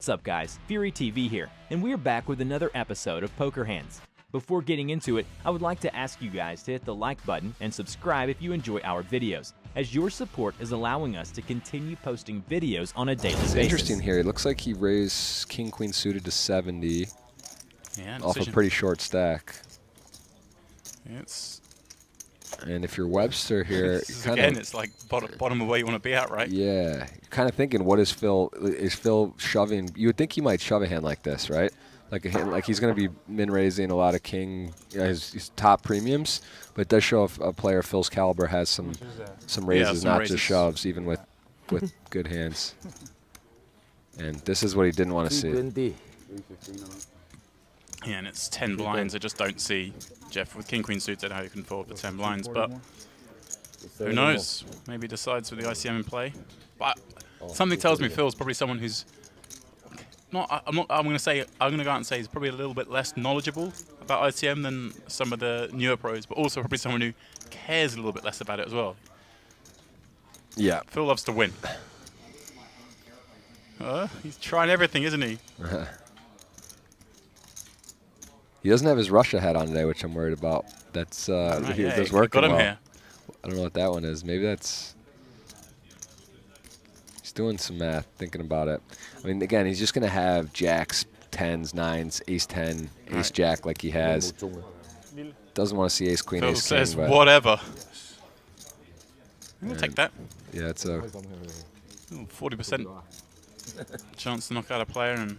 What's up guys, Fury TV here, and we're back with another episode of Poker Hands. Before getting into it, I would like to ask you guys to hit the like button and subscribe if you enjoy our videos, as your support is allowing us to continue posting videos on a daily basis. It's interesting here, it looks like he raised King-Queen suited to 70 off a pretty short stack. And if you're Webster here, again, it's like bottom of where you want to be at, right? Yeah, you're kind of thinking, what is Phil? Is Phil shoving? You would think he might shove a hand like this, right? Like he's going to be min raising a lot of king, his top premiums, but it does show if a player Phil's caliber has some raises, not just shoves, even with good hands. And this is what he didn't want to see. Yeah, and it's 10 blinds. I just don't see Jeff with King-Queen suited how you can fold for 10 blinds, but who knows? Maybe he decides with the ICM in play. But something tells me Phil's probably someone who's I'm going to go out and say he's probably a little bit less knowledgeable about ICM than some of the newer pros, but also probably someone who cares a little bit less about it as well. Yeah. Phil loves to win. He's trying everything, isn't he? He doesn't have his Russia hat on today, which I'm worried about. That's that's working well. Here. I don't know what that one is. Maybe that's... He's doing some math, thinking about it. I mean, again, he's just going to have jacks, 10s, 9s, ace-10, ace-jack like he has. Doesn't want to see ace-queen, Phil ace-king. says whatever. We'll take that. Yeah, it's a... 40% chance to knock out a player, and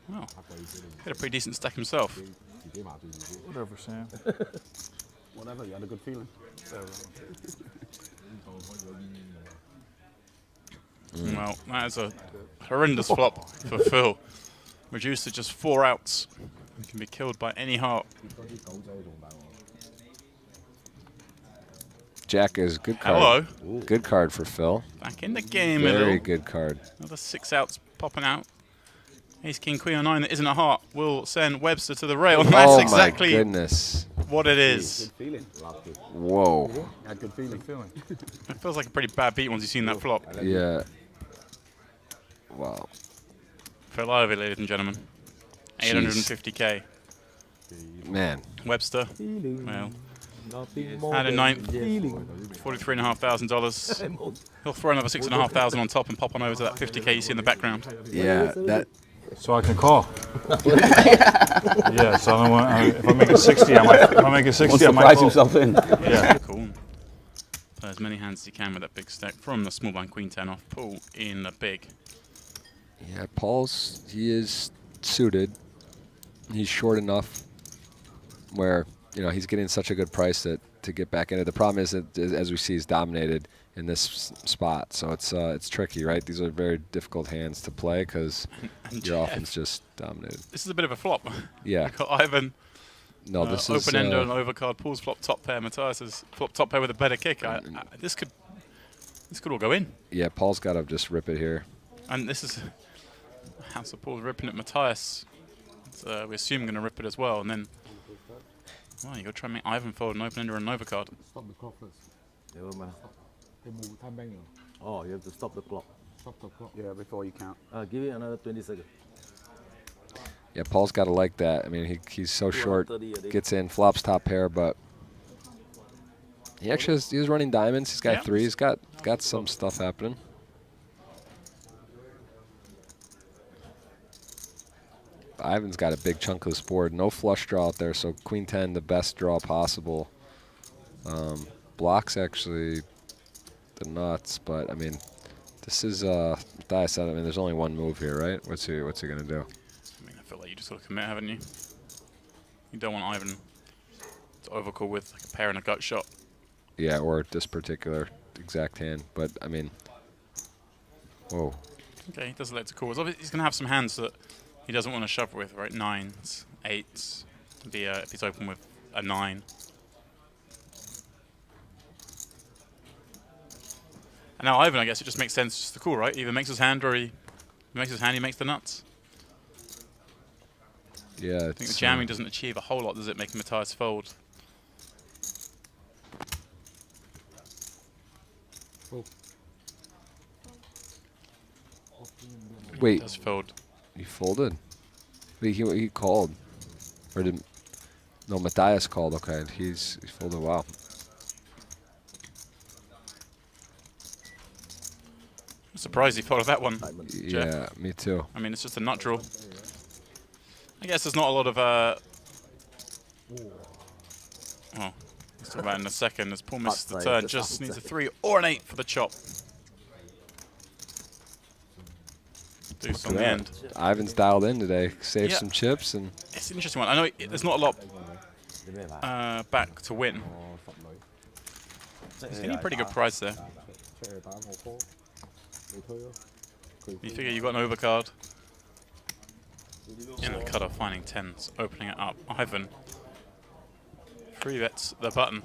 well, had a pretty decent stack himself. Whatever, Sam. Whatever, you had a good feeling. Well, that is a horrendous flop for Phil. Reduced to just 4 outs. He can be killed by any heart. Jack is good card. Hello. Good card for Phil. Back in the game. Very good card. Another 6 outs popping out. Ace, King, Queen on 9 that isn't a heart will send Webster to the rail. And that's exactly what it is. Good feeling. Whoa. Yeah, good feeling. It feels like a pretty bad beat once you've seen that flop. Yeah. Wow. Phil over, ladies and gentlemen. 850K. Man. Webster. Well. Had a ninth, $43,500. He'll throw another $6,500 on top and pop on over to that 50K you see in the background. Yeah, that. So I can call. Yeah, so I don't want, if I make it 60, I might. If I make it 60, I might surprise call. himself in. Yeah, cool. Play as many hands as you can with that big stack from the small blind Queen 10 off. Pull in the big. Yeah, he is suited. He's short enough where, you know, he's getting such a good price that to get back in it. The problem is that, as we see, he's dominated in this spot, so it's tricky, right? These are very difficult hands to play because your offense just dominated. This is a bit of a flop. Yeah. We've got Ivan. No, this is open ender and overcard pulls flop top pair. Matthias has flop top pair with a better kick. This could all go in. Yeah, Paul's got to just rip it here. And this is House of Paul's ripping at Matthias. We assume going to rip it as well, and then. Well, you got to try and make Ivan fold an open ender and an overcard. Stop the clock first. Oh, you have to stop the clock. Stop the clock. Yeah, before you count. Give it another 20 seconds. Yeah, Paul's got to like that. I mean, he's so short, gets in, flops top pair, but he actually he's running diamonds. He's got 3. He's got some stuff happening. Ivan's got a big chunk of this board. No flush draw out there, so Queen 10, the best draw possible. Blocks actually the nuts, but I mean, this is Matthias said. I mean, there's only one move here, right? What's he gonna do? I mean, I feel like you just got to commit, haven't you? You don't want Ivan to overcall with like a pair and a gut shot. Yeah, or this particular exact hand. But I mean, whoa. Okay, he doesn't let it call. He's gonna have some hands that he doesn't want to shove with, right? 9s, 8s. If he's open with a 9. And now Ivan, I guess it just makes sense just to call, right? Either makes his hand or he makes his hand, he makes the nuts. Yeah, I think the jamming doesn't achieve a whole lot, does it, making Matthias fold? Wait. Does fold. He folded. He called. Or did... No, Matthias called. Okay, he's folded. Wow. I'm surprised he followed that one, Jeff. Yeah, me too. I mean, it's just a nut draw. I guess there's not a lot of... Oh, let's talk about it in a second. As Paul misses the turn, just needs a 3 or an 8 for the chop. Deuce on the end. Ivan's dialed in today. Saved some chips. And it's an interesting one. I know there's not a lot back to win. He's getting a pretty good price there. You figure you got an overcard. In the cutoff, finding tens, opening it up. Ivan, 3-bets the button.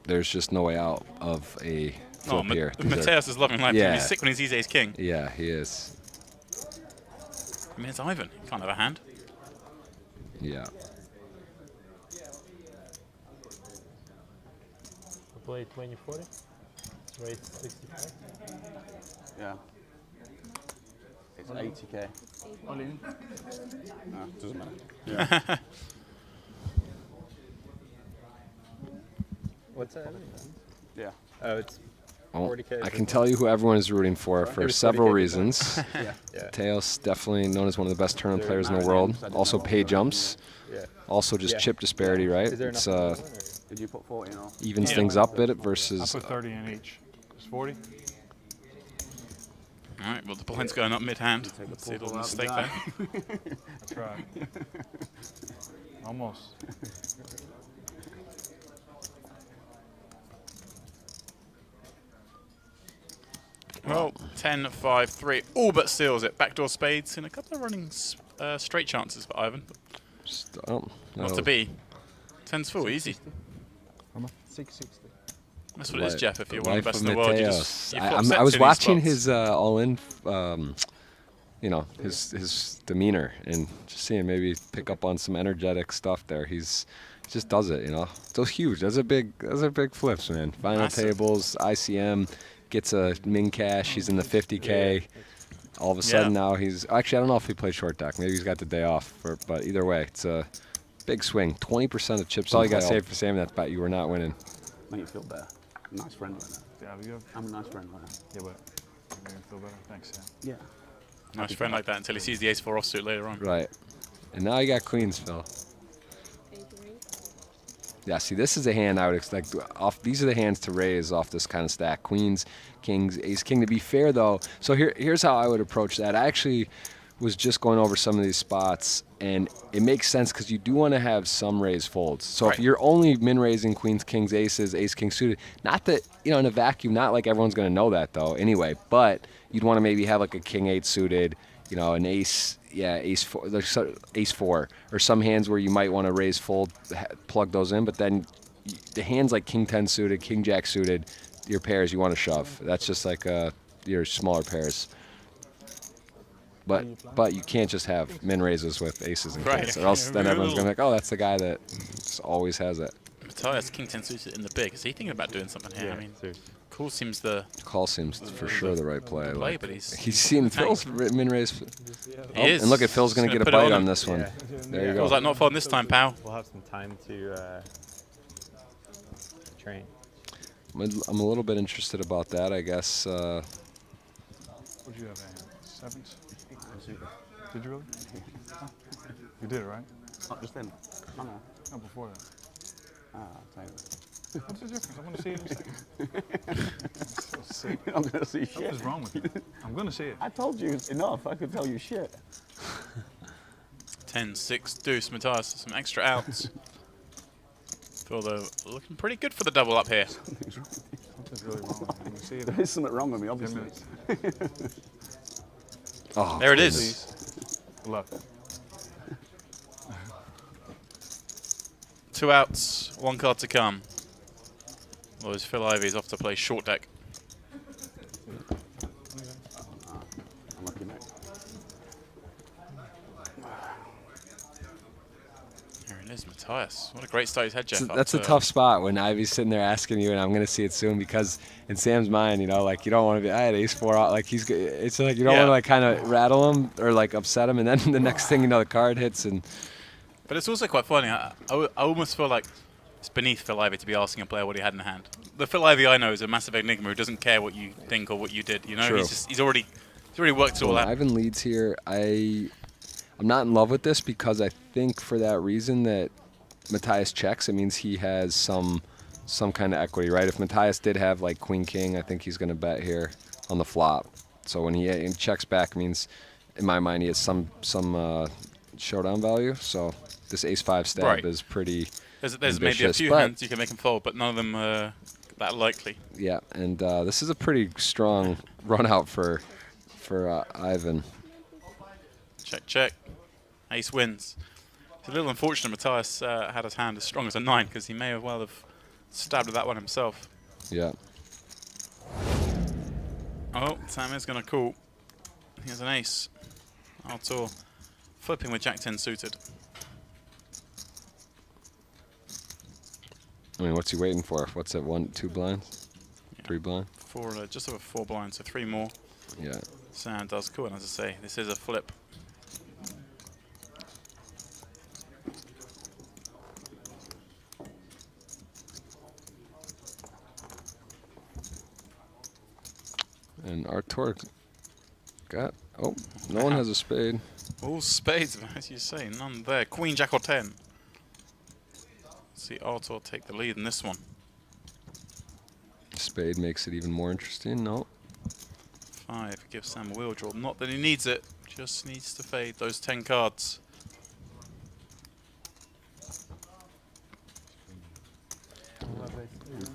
There's just no way out of a flip here. Mateus is loving life. Yeah. He's sick when he sees ace king. Yeah, he is. I mean, it's Ivan. He can't have a hand. Yeah. Play 2040. Raise 65. Yeah. It's 80k. All in. No, doesn't matter. Yeah. What's that? Yeah. Oh, it's Well, 40K. I can tell you who everyone is rooting for was several 40K reasons. Yeah. Yeah. Teos, definitely known as one of the best tournament Is there players in the an world. iron? Also pay jumps. Yeah. Also just Yeah. chip disparity, right? Is there It's enough on that one, or- Did you put 40 in or? evens Yeah. things up a bit I versus put 30 in each. It's 40. All right, well, the blind's going up mid-hand. Take the Let's see a pool little out the mistake guy. there. I tried. Almost. Well, 10, 5, 3. All but steals it. Backdoor spades in a couple of running straight chances for Ivan. just, Not to be. 10's full, easy. How much? 660. That's what it is, Life- Jeff. If you're the one of the life best of in the world, you Mateos. just you flop I sets was in these watching spots. his all-in, you know, his demeanor, and just seeing maybe pick up on some energetic stuff there. He just does it, you know. Those huge. Those are big flips, man. Final Massive. tables, ICM, gets a min cash. He's in the 50K. All of a sudden now he's actually, I don't know if he played short deck. Maybe he's got the day off. But either way, it's a big swing. 20% of chips. All you got to say for Sam that bet you were not winning. Make you feel better. Nice friend right now. Yeah, we go. I'm a nice friend right now. Yeah, but you're going to feel better. Thanks, Sam. Yeah. Nice friend like that until he sees the ace 4 offsuit later on. Right. And now you got queens, Phil. Yeah, see, this is a hand I would expect. These are the hands to raise off this kind of stack. Queens, kings, ace, king. To be fair, though, so here's how I would approach that. I actually was just going over some of these spots, and it makes sense because you do want to have some raise folds. So Right. if you're only min-raising queens, kings, aces, ace, king suited, not that, you know, in a vacuum, not like everyone's going to know that, though, anyway, but you'd want to maybe have like a king 8 suited, you know, an ace, ace 4, ace 4, or some hands where you might want to raise fold, plug those in, but then the hands like king 10 suited, king jack suited, your pairs you want to shove. That's just like your smaller pairs. But you can't just have min raises with aces and Right. kings, or else then everyone's gonna be like, oh, that's the guy that just always has it. Matthias, king 10 suited in the big. Is he thinking about doing something here? I mean, cool seems the Call seems for sure the right play. play, Like, but he's seen Phil's min raise. He is. And look at Phil's gonna He's get a put it bite on on him. this one. Yeah. There you Feels go. like not folding this time, pal. We'll have some time to train. I'm a little bit interested about that, I guess. What did you have, Ann? Sevens? Did you really? Huh? You did, right? Not just then. Oh, no. No, before that. Ah, I'll tell you. What's the difference? I want to see it in a second. So sick. I'm going to see What shit. is wrong with you? I'm going to see it. I told you enough. I could tell you shit. 10, 6, deuce, Matthias, some extra outs. Phil, though, looking pretty good for the double up here. Something's wrong with you. Something's really wrong with you. I'm going to see it. There is something wrong with me, 10 obviously. minutes. Oh, There it is. Please. Good luck. 2 outs, 1 card to come. Well, as Phil Ivey's off to play short deck. Unlucky, mate. Here It is Matthias. What a great start he's had, Jeff. That's a tough spot when Ivy's sitting there asking you, and I'm going to see it soon because in Sam's mind, you know, like you don't want to be, I had ace-4 out. Like it's like you don't want to like kind of rattle him or like upset him, and then the next thing you know, the card hits. But it's also quite funny. I almost feel like it's beneath Phil Ivey to be asking a player what he had in hand. The Phil Ivey I know is a massive enigma who doesn't care what you think or what you did. You know, True. he's already worked it all out. Ivan leads here. I'm not in love with this because I think for that reason that Matthias checks, it means he has some kind of equity, right? If Matthias did have like Queen King, I think he's going to bet here on the flop. So when he checks back, means in my mind he has some showdown value. So this ace-5 stab is pretty. There's maybe a few hands you can make him fold, but none of them are that likely. Yeah, and this is a pretty strong run out for Ivan. Check, check. Ace wins. It's a little unfortunate Matthias had his hand as strong as a 9 because he may well have stabbed at that one himself. Yeah. Oh, Sam is going to call. He has an ace. Artur flipping with Jack-10 suited. I mean, what's he waiting for? What's it, 1, 2 blinds? Yeah. 3 blind? Just over 4 blinds, so 3 more. Yeah. Sam does cool, and as I say, this is a flip. And Artur got, no one has a spade. All spades, as you say, none there. Queen, Jack, or 10. See Artur take the lead in this one. Spade makes it even more interesting. No. 5 gives Sam a wheel draw. Not that he needs it, just needs to fade those 10 cards.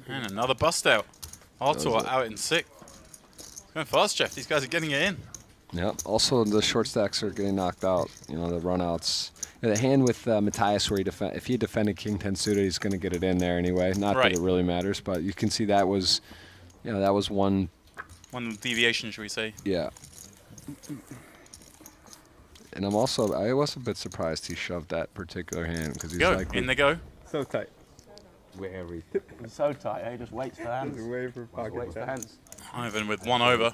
And another bust out. Artur out in 6th. Going fast, Jeff. These guys are getting it in. Yeah. Also, the short stacks are getting knocked out. You know, the runouts. The hand with Matthias, where if he defended King 10 suited, he's going to get it in there anyway. Not that it really matters, but you can see that was, that was one. One deviation, should we say? Yeah. And I was a bit surprised he shoved that particular hand because he's like. In they go. So tight. Very. It's so tight, eh? Just waits for hands. Wait for pocket hands. Ivan with 1 over.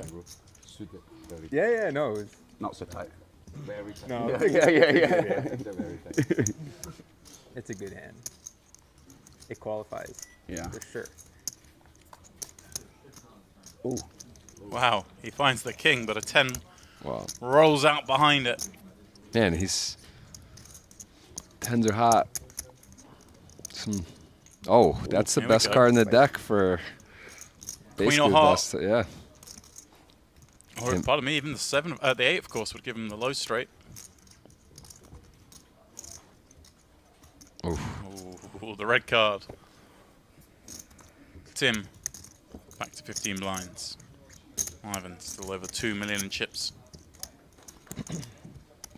Yeah, no. It's not so tight. Very tight. No. Yeah. It's a good hand. It qualifies. Yeah. For sure. Ooh. Wow, he finds the king, but a 10 Wow. rolls out behind it. Man, tens are hot. That's the best card in the deck for basically Queen or heart. yeah. Or pardon me, even the 8 of course would give him the low straight. Oof. Ooh, the red card. Tim, back to 15 blinds. Ivan still over 2 million in chips.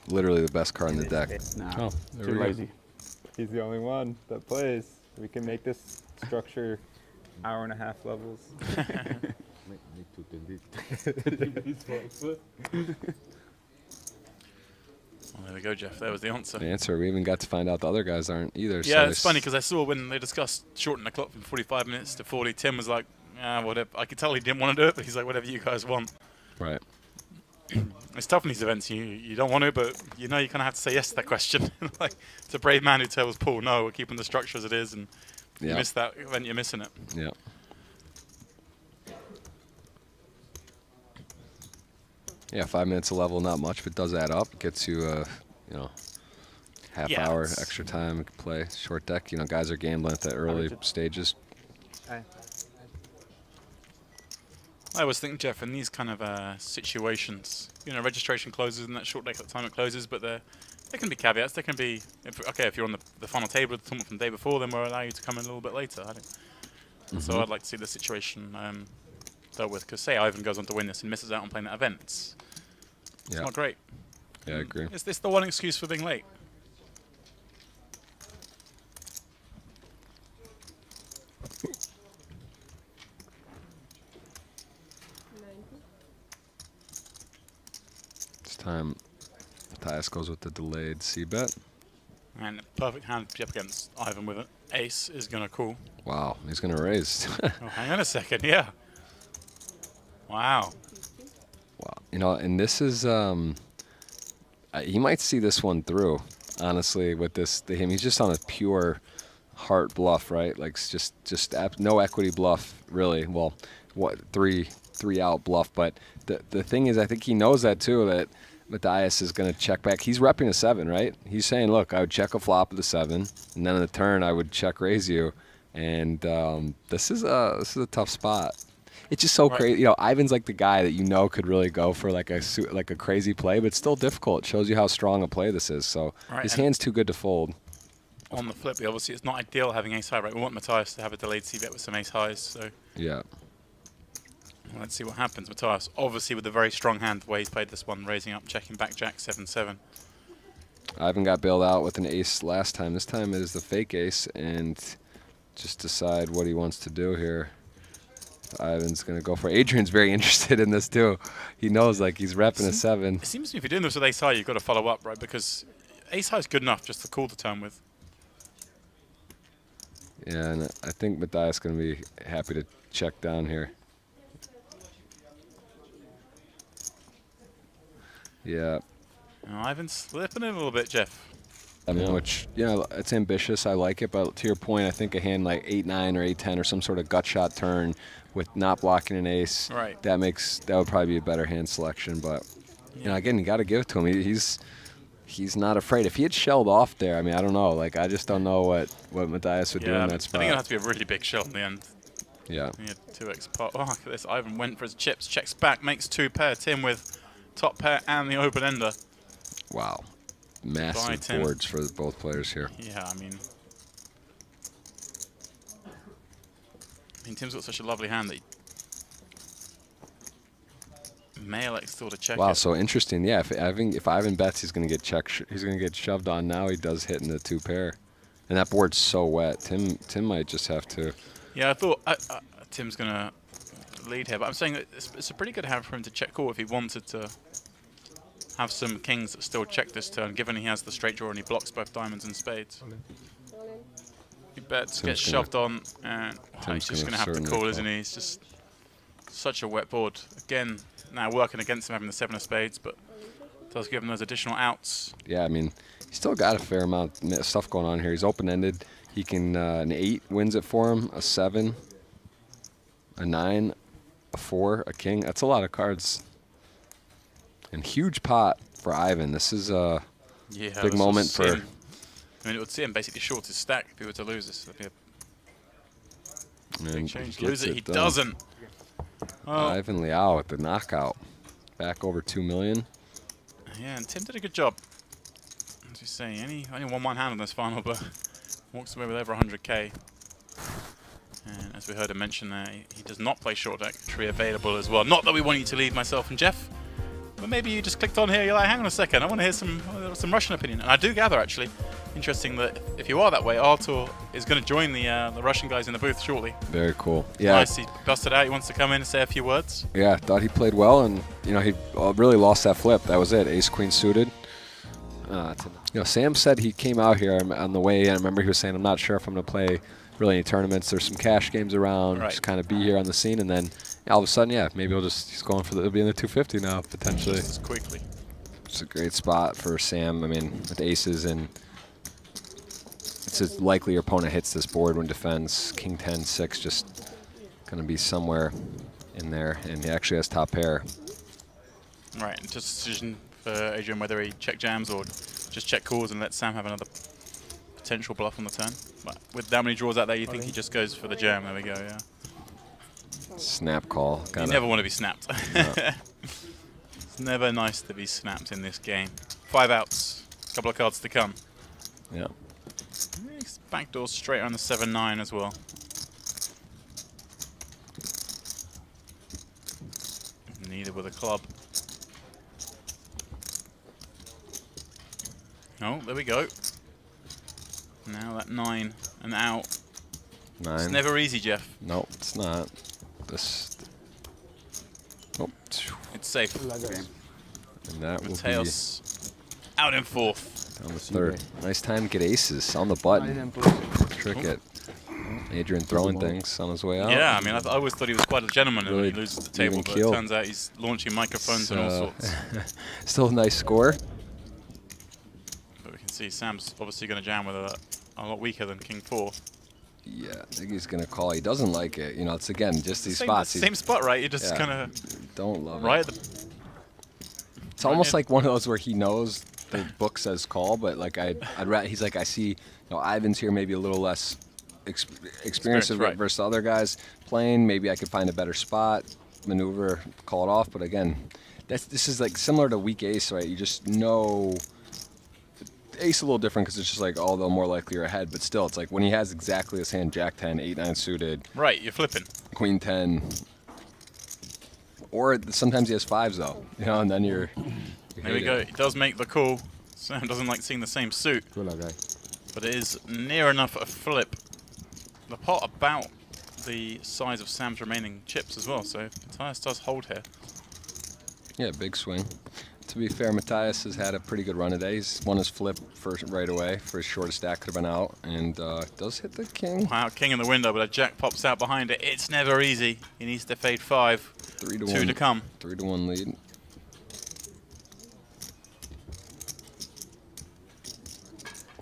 Literally the best card in the deck. Nah, there too we go. lazy. He's the only one that plays. We can make this structure 1.5 levels. Well, there we go, Jeff. There was the answer. The answer. We even got to find out the other guys aren't either. Yeah, so it's funny because I saw when they discussed shortening the clock from 45 minutes to 40, Tim was like, whatever. I could tell he didn't want to do it, but he's like, whatever you guys want. Right. It's tough in these events. You don't want to, but you kind of have to say yes to that question. Like, it's a brave man who tells Paul, no, we're keeping the structure as it is, and you miss that event, you're missing it. Yeah. Yeah, 5 minutes a level, not much, but does add up. Gets you, half hour extra time to play short deck. Guys are gambling at the early stages. I was thinking, Jeff, in these kind of situations, registration closes and that short deck at the time it closes, but there can be caveats. There can be, if you're on the final table of the tournament from the day before, then we'll allow you to come in a little bit later. So I'd like to see the situation dealt with, because say Ivan goes on to win this and misses out on playing that event. It's not great. Yeah, I agree. Is this the one excuse for being late? This time, Matthias goes with the delayed C-bet. And a perfect hand Jeff against Ivan with an ace is going to call. Wow, he's going to raise. Oh, hang on a second, yeah. Wow. Wow. You know, and this is, he might see this one through, honestly, with this. He's just on a pure heart bluff, right? Like, just no equity bluff, really. Well, what, three out bluff. But the thing is, I think he knows that, too, that Matthias is going to check back. He's repping a 7, right? He's saying, look, I would check a flop with a 7, and then on the turn I would check raise you. And this is a tough spot. It's just so crazy. You know, Ivan's like the guy that you know could really go for like a crazy play, but it's still difficult. It shows you how strong a play this is. So his hand's too good to fold. On the flip, obviously, it's not ideal having ace high, right? We want Matthias to have a delayed c-bet with some ace highs. So yeah. Let's see what happens. Matthias, obviously, with a very strong hand, the way he's played this one, raising up, checking back, jack 7-7. Ivan got bailed out with an ace last time. This time it is the fake ace, and just decide what he wants to do here. Ivan's going to go for it. Adrian's very interested in this, too. He knows, like, he's repping a 7. It seems to me if you're doing this with ace high, you've got to follow up, right? Because ace high is good enough just to call the turn with. Yeah, and I think Matthias is going to be happy to check down here. Yeah. Ivan's slipping in a little bit, Jeff. I mean, which, you know, it's ambitious. I like it. But to your point, I think a hand like 8-9 or 8-10 or some sort of gut shot turn with not blocking an ace, that would probably be a better hand selection. But, you know, again, you got to give it to him. He's not afraid. If he had shelled off there, I mean, I don't know. Like, I just don't know what Matthias would do in that spot. I think it'll have to be a really big shell in the end. Yeah. He had 2x pot. Oh, look at this. Ivan went for his chips, checks back, makes 2 pair. Tim with top pair and the open ender. Wow. Massive boards for both players here. Yeah, I mean, Tim's got such a lovely hand that he may elect still to check. Wow, so interesting. Yeah, if Ivan bets, he's going to get checked. He's going to get shoved on. Now he does hit in the 2 pair, and that board's so wet. Tim might just have to. Yeah, I thought Tim's going to lead here, but I'm saying that it's a pretty good hand for him to check call if he wanted to have some kings that still check this turn, given he has the straight draw and he blocks both diamonds and spades. He bets, gets shoved on, and he's just going to have to call, isn't he? He's just such a wet board. Again, now working against him having the 7 of spades, but does give him those additional outs. Yeah, I mean, he's still got a fair amount of stuff going on here. He's open-ended. He can, an 8 wins it for him, a 7, a 9, a 4, a king. That's a lot of cards. And huge pot for Ivan. This is a big moment for. I mean, it would see him basically short his stack if he were to lose this. That'd be a big change. Lose it, he doesn't. Oh. Ivan Liao with the knockout. Back over 2 million. Yeah, and Tim did a good job. As you say, only won one hand on this final, but walks away with over 100k. And as we heard him mention there, he does not play short deck. Tree available as well. Not that we want you to leave, myself and Jeff. But maybe you just clicked on here, you're like, hang on a second, I want to hear some Russian opinion. And I do gather, actually, interesting that if you are that way, Artur is going to join the Russian guys in the booth shortly. Very cool. Yeah. Nice, he busted out, he wants to come in and say a few words. Yeah, thought he played well, and, you know, he really lost that flip. That was it, ace-queen suited. You know, Sam said he came out here on the way in. I remember he was saying, I'm not sure if I'm going to play really any tournaments. There's some cash games around, just kind of be here on the scene, and then all of a sudden, yeah, maybe he's going for he'll be in the 250 now, potentially. Just quickly. It's a great spot for Sam. I mean, with aces, and it's as likely your opponent hits this board when defends. King 10, 6, just going to be somewhere in there, and he actually has top pair. Right, and just a decision for Adrian whether he check jams or just check calls and let Sam have another potential bluff on the turn. But with that many draws out there, you think he just goes for the jam. There we go, yeah. Snap call. You never want to be snapped. No. It's never nice to be snapped in this game. 5 outs, a couple of cards to come. Yeah. Backdoor straight on the 7-9 as well. Neither with a club. Oh, there we go. Now that 9 and out. 9. It's never easy, Jeff. No, it's not. This. Oh. It's safe. And that will Mateos out in fourth. On the third. Nice time to get aces on the button. Trickett. Adrian throwing things on his way out. Yeah, I mean, I always thought he was quite a gentleman Really when he loses the table, even but keel. it turns out he's launching microphones and all sorts. Still a nice score. But we can see Sam's obviously going to jam with a lot weaker than King 4. Yeah, I think he's going to call. He doesn't like it. You know, it's again, just these Same, spots. Same spot, right? You just kind of don't love right it. at the It's almost like one of those where he knows the book says call, but like he's like, I see, you know, Ivan's here maybe a little less experience right. versus other guys playing. Maybe I could find a better spot, maneuver, call it off. But again, this is like similar to weak ace, right? You just know ace a little different because it's just like, oh, they're more likely you're ahead. But still, it's like when he has exactly his hand, Jack 10, 8-9 suited. Right, you're flipping. Queen 10. Or sometimes he has fives though, you know, and then you're There we go. It does make the call. Sam doesn't like seeing the same suit, but it is near enough a flip. The pot about the size of Sam's remaining chips as well, so Matthias does hold here. Yeah, big swing. To be fair, Matthias has had a pretty good run today. He's won his flip first right away for his shortest stack, could have been out, and does hit the king. Wow, king in the window, but a jack pops out behind it. It's never easy. He needs to fade 5. 3 to 2 1. to come. 3 to 1 lead.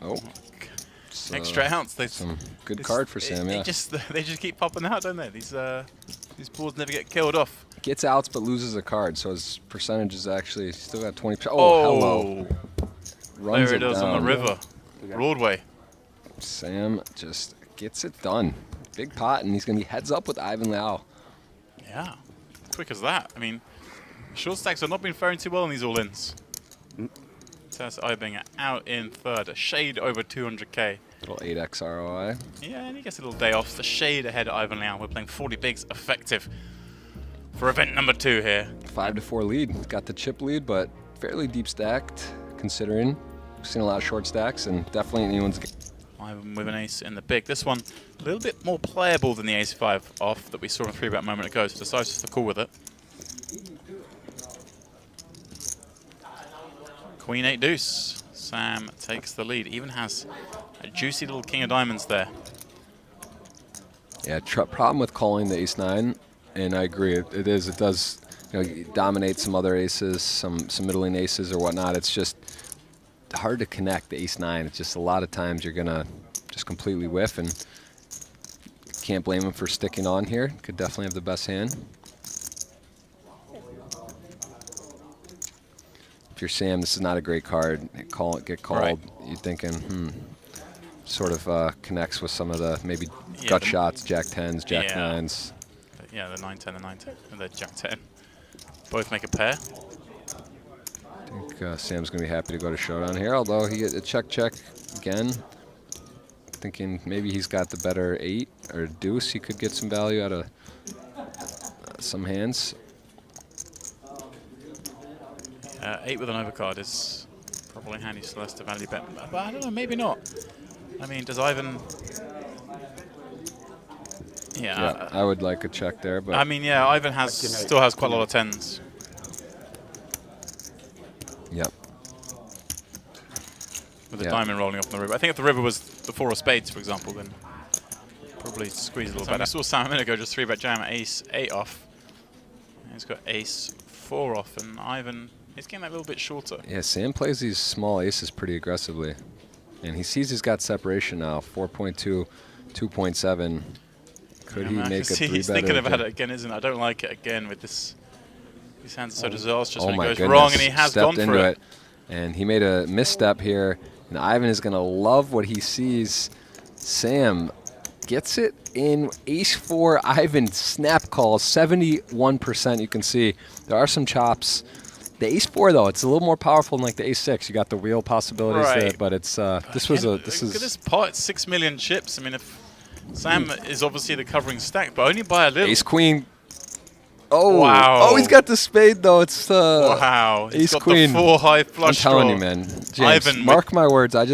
Oh, Extra ounce. Some good card for Sam. They Yeah, just keep popping out, don't they? These boards never get killed off. gets outs but loses a card, so his percentage is actually still got 20%. Oh, hello. Runs There it is down. on the river, Broadway. Sam just gets it done. Big pot, and he's going to be heads up with Ivan Lau. Yeah, quick as that. I mean, short stacks have not been faring too well in these all-ins. Tess Ibing out in third, a shade over 200k. Little 8x ROI. Yeah, and he gets a little day off. It's a shade ahead of Ivan Liao. We're playing 40 bigs effective for event number 2 here. 5 to 4 lead. Got the chip lead, but fairly deep stacked considering. We've seen a lot of short stacks, and definitely anyone's. Ivan with an ace in the big. This one a little bit more playable than the ace-5 off that we saw in 3-bet a moment ago, so decides to call with it. Queen 8 deuce. Sam takes the lead. Even has a juicy little king of diamonds there. Yeah, problem with calling the ace-9, and I agree, it does, you know, dominate some other aces, some middling aces or whatnot. It's just hard to connect the ace-9. It's just a lot of times you're gonna just completely whiff, and can't blame him for sticking on here. Could definitely have the best hand. If you're Sam, this is not a great card. Get called. Right. You're thinking, sort of connects with some of the maybe gut shots, Jack 10s, Jack 9s. Yeah, the 9-10, the 9-10, and the Jack 10. Both make a pair. I think Sam's going to be happy to go to showdown here, although he get a check again. Thinking maybe he's got the better 8 or deuce. He could get some value out of some hands. 8 with an overcard is probably a handy Celeste value bet, but I don't know, maybe not. I mean, does Ivan... Yeah, I would like a check there, but... I mean, yeah, Ivan still has quite a lot of 10s. Yep. With the diamond rolling off on the river. I think if the river was the 4 of spades, for example, then probably squeeze a little better. I saw Sam a minute ago just 3-bet jam ace 8 off. And he's got ace 4 off, and Ivan... He's getting that little bit shorter. Yeah, Sam plays these small aces pretty aggressively. And he sees he's got separation now, 4.2, 2.7. Could he make a 3-better? He's thinking about it again, isn't it? I don't like it again with this. These hands are so disastrous when it goes goodness. wrong, and he has Stepped gone for into it. And he made a misstep here. And Ivan is going to love what he sees. Sam gets it in ace-4. Ivan snap calls, 71%. You can see there are some chops. The ace-4 though, it's a little more powerful than like the ace-6. You got the wheel possibilities there, but it's Look at this pot, 6 million chips. I mean, if Sam is obviously the covering stack, but only by a little. Ace-queen. Oh wow! Oh, he's got the spade though. It's wow. He's got ace-queen. The 4 high flush I'm telling draw. you, man. James, Ivan mark my words. I'm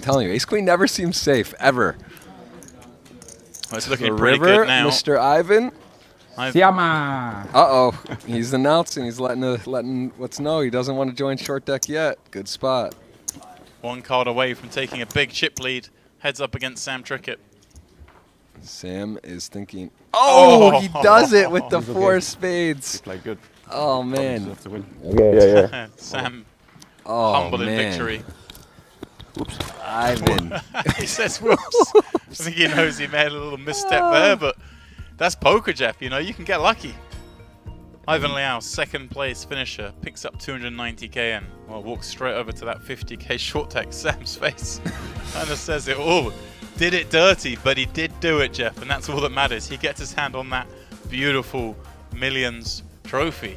telling you, ace-queen never seems safe ever. Well, it's looking The pretty river, good now. Mr. Ivan. Siama! Uh-oh. He's announcing. He's letting what's know. He doesn't want to join short deck yet. Good spot. One card away from taking a big chip lead. Heads up against Sam Trickett. Sam is thinking. Oh, he does it with the He's 4 okay. spades. Played good. Oh, man. Have to win. Yeah. Sam Oh, humbled in man. victory. Ivan. He says whoops. I think he knows he made a little misstep there, but that's poker, Jeff. You know, you can get lucky. Ivan Liao, second place finisher, picks up 290k in. Well, walks straight over to that 50k short deck. Sam's face kind of says it all. Did it dirty, but he did do it, Jeff, and that's all that matters. He gets his hand on that beautiful millions trophy.